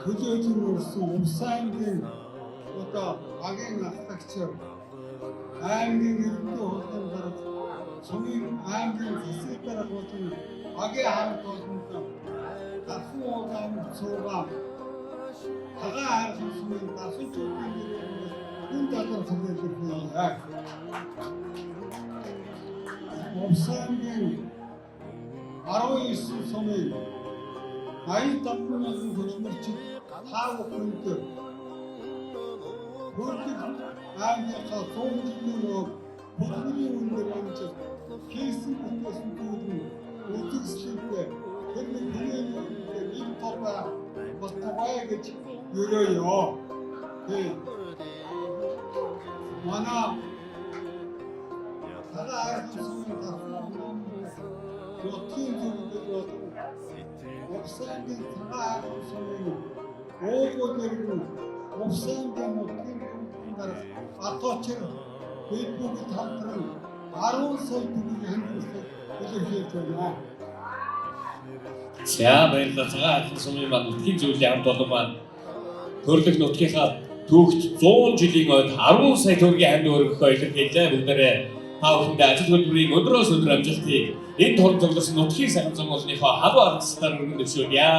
төлөөлөн өрсөн Умсангийн одоо агийн ахлагч аймгийн иргэний хурдан гарах сумын аймгийн засаг дарга болон агийн хамт олонд дасан удаан цуугаа хагаа харсан сумын дасуулчдын нэрээр энэ талаар төлөөлөх Умсангийн 19 сумын 85 мянган хөдөлмөрчид хаав хүнд хөрөлд аймгийнхаа 100 жилийн хөдөлмөрийн үнээр амжиж хийсэн бүтээсэн зүйлийн үзэгслэлтэй тэр нэг хүмүүст ийм товаа болтугай гэж өрөөё. Манай хагаа харсан сумын Нотгийн зүйлүүд Умсангийн цагаан харсан сумын уугуудын Умсангийн нутгийн дарга аточр Фэйсбүүк хамтран 10 сая төгрөгийн хандлагыг илэрхийлж байна. За баярлалаа. Цагаан харсан сумын маань нутгийн зүйлийн хамт олон маань төрлөх нутгийнхаа түүхт 100 жилийн ойд 10 сая төгрөгийн ханд өргөхөө илэрхийлжээ. Бүгдээрээ та бүхэндээ ажил хөдөлмөрийн өндрөөс өндөр амжилтыг энэ төр зөвлөсөн нутгийн сайхан зам олонныхоо халуун аргасаар өргөн дэвшүүлье.